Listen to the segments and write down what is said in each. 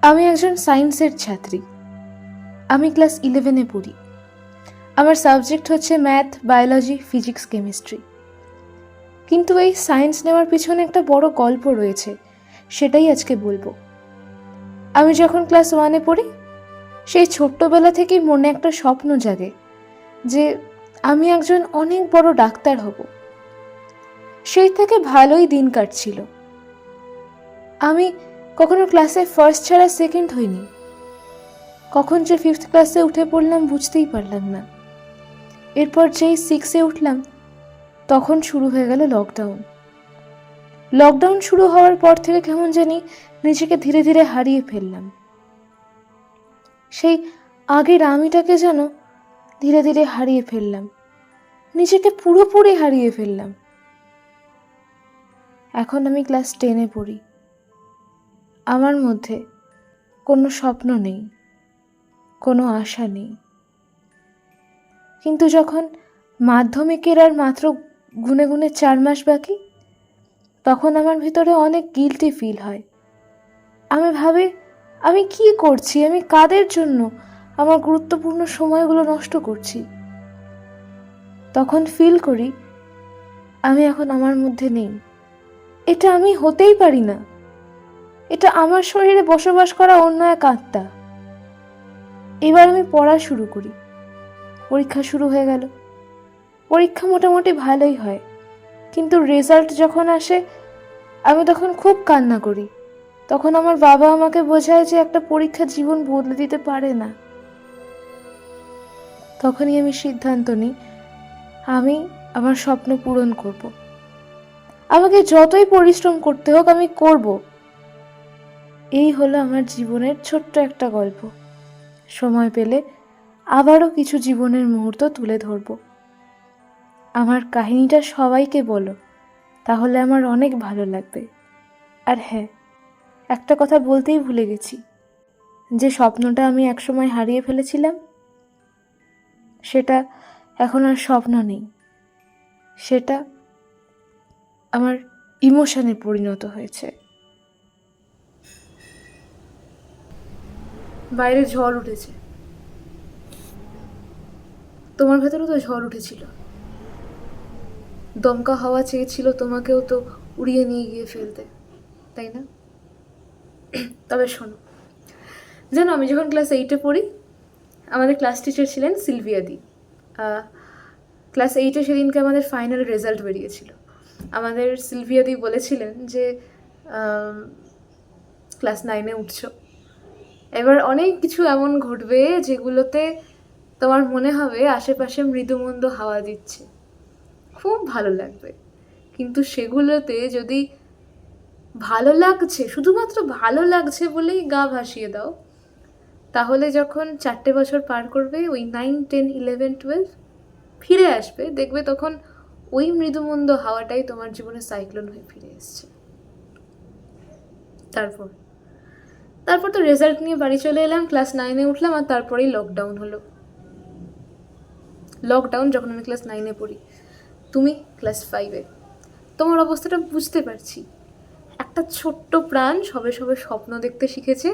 আমি একজন সায়েন্সের ছাত্রী। আমি ক্লাস 11-এ পড়ি। আমার সাবজেক্ট হচ্ছে ম্যাথ, বায়োলজি, ফিজিক্স, কেমিস্ট্রি। কিন্তু এই সায়েন্স নেওয়ার পিছনে একটা বড় গল্প রয়েছে, সেটাই আজকে বলবো। আমি যখন ক্লাস 1-এ পড়ি, সেই ছোট্টবেলা থেকেই মনে একটা স্বপ্ন জাগে যে আমি একজন অনেক বড় ডাক্তার হব। সেই থেকে ভালোই দিন কাটছিল। আমি কখনো ক্লাসে ফার্স্ট ছাড়া সেকেন্ড হইনি। কখন যে 5th ক্লাসে উঠে পড়লাম বুঝতেই পারলাম না। এরপর যেই 6-এ উঠলাম তখন শুরু হয়ে গেল লকডাউন। লকডাউন শুরু হওয়ার পর থেকে কেমন জানি নিজেকে ধীরে ধীরে হারিয়ে ফেললাম। সেই আগের আমিটাকে যেন ধীরে ধীরে হারিয়ে ফেললাম, নিজেকে পুরোপুরি হারিয়ে ফেললাম। এখন আমি ক্লাস 10-এ পড়ি। আমার মধ্যে কোনো স্বপ্ন নেই, কোনো আশা নেই। কিন্তু যখন মাধ্যমিকের আর মাত্র গুনে গুনে 4 মাস বাকি, তখন আমার ভিতরে অনেক গিল্টি ফিল হয়। আমি ভাবি আমি কি করছি, আমি কাদের জন্য আমার গুরুত্বপূর্ণ সময়গুলো নষ্ট করছি। তখন ফিল করি আমি এখন আমার মধ্যে নেই। এটা আমি হতেই পারি না। এটা আমার শরীরে বসবাস করা অন্য এক আত্মা। এবার আমি পড়া শুরু করি। পরীক্ষা শুরু হয়ে গেল। পরীক্ষা মোটামুটি ভালোই হয়, কিন্তু রেজাল্ট যখন আসে আমি তখন খুব কান্না করি। তখন আমার বাবা আমাকে বোঝায় যে একটা পরীক্ষা জীবন বদলে দিতে পারে না। তখনই আমি সিদ্ধান্ত নিই আমি আমার স্বপ্ন পূরণ করব। আমাকে যতই পরিশ্রম করতে হোক আমি করব। এই হলো আমার জীবনের ছোট্ট একটা গল্প। সময় পেলে আবারও কিছু জীবনের মুহূর্ত তুলে ধরব। আমার কাহিনীটা সবাইকে বলো, তাহলে আমার অনেক ভালো লাগবে। আর হ্যাঁ, একটা কথা বলতেই ভুলে গেছি, যে স্বপ্নটা আমি একসময় হারিয়ে ফেলেছিলাম সেটা এখন আর স্বপ্ন নেই, সেটা আমার ইমোশনে পরিণত হয়েছে। বাইরে ঝড় উঠেছে। তোমার ভেতরেও তো ঝড় উঠেছিল। দমকা হাওয়া চেয়েছিল তোমাকেও তো উড়িয়ে নিয়ে গিয়ে ফেলতে, তাই না? তবে শোনো, জানো আমি যখন ক্লাস 8-এ পড়ি, আমাদের ক্লাস টিচার ছিলেন সিলভিয়া দি। ক্লাস 8-এ সেদিনকে আমাদের ফাইনাল রেজাল্ট বেরিয়েছিল। আমাদের সিলভিয়া দি বলেছিলেন যে ক্লাস 9-এ উঠছো, এবার অনেক কিছু এমন ঘটবে যেগুলোতে তোমার মনে হবে আশেপাশে মৃদুমন্দ হাওয়া দিচ্ছে, খুব ভালো লাগবে। কিন্তু সেগুলোতে যদি ভালো লাগছে, শুধুমাত্র ভালো লাগছে বলেই গা ভাসিয়ে দাও, তাহলে যখন 4টে বছর পার করবে, ওই 9, 10, 11, 12 ফিরে আসবে, দেখবে তখন ওই মৃদুমন্দ হাওয়াটাই তোমার জীবনে সাইক্লোন হয়ে ফিরে এসছে। তারপর তো রেজাল্ট নিয়ে বাড়ি চলে এলাম, ক্লাস 9-এ উঠলাম, আর তারপরেই লকডাউন হলো। লকডাউন যখন আমি ক্লাস 9-এ পড়ি, তুমি ক্লাস 5-এ। তোমার অবস্থাটা বুঝতে পারছি। একটা ছোট্ট প্রাণ সবে সবে স্বপ্ন দেখতে শিখেছে,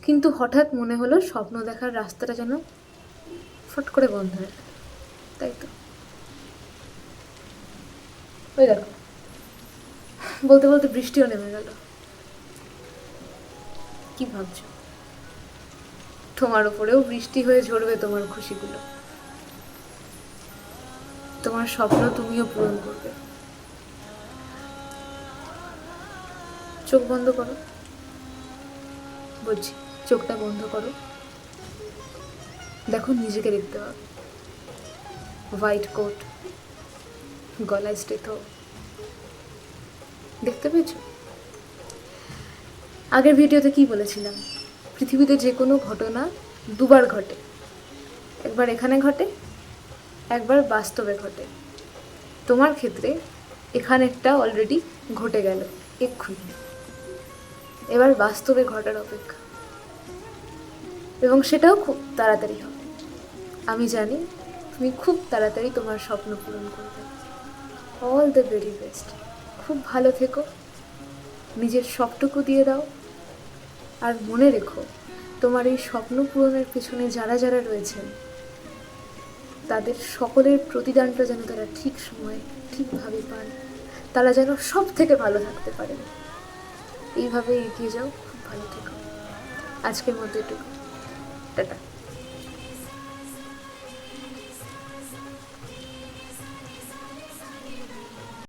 কিন্তু হঠাৎ মনে হলো স্বপ্ন দেখার রাস্তাটা যেন ফট করে বন্ধ হয়ে গেল, তাই তো? ওই দেখো, বলতে বলতে বৃষ্টিও নেমে গেল। কি ভাবছো? তোমার উপরেও বৃষ্টি হয়ে ঝরবে তোমার খুশিগুলো। তোমার স্বপ্ন তুমিও পূরণ করবে। চোখ বন্ধ করো, বলছি চোখটা বন্ধ করো। দেখো নিজেকে দেখতে পাবে। হোয়াইট কোট, গলায় স্টেথো, দেখতে পেয়েছো? আগের ভিডিওতে কি বলেছিলাম? পৃথিবীতে যে কোনো ঘটনা দুবার ঘটে, একবার এখানে ঘটে, একবার বাস্তবে ঘটে। তোমার ক্ষেত্রে এখানেরটা অলরেডি ঘটে গেল এক্ষুনি, এবার বাস্তবে ঘটার অপেক্ষা, এবং সেটাও খুব তাড়াতাড়ি হবে। আমি জানি তুমি খুব তাড়াতাড়ি তোমার স্বপ্ন পূরণ করবে। All the very best. খুব ভালো থেকো, নিজের সবটুকু দিয়ে দাও, আর মনে রেখো, তোমার এই স্বপ্ন পূরণের পেছনে যারা যারা রয়েছেন তাদের সকলের প্রতিদানটা যেন তারা ঠিক সময়ে ঠিকভাবে পান, তারা যেন সব থেকে ভালো থাকতে পারেন। এইভাবে এগিয়ে যাও, খুব ভালো থেকো। আজকের মতো এটুকু, টাটা।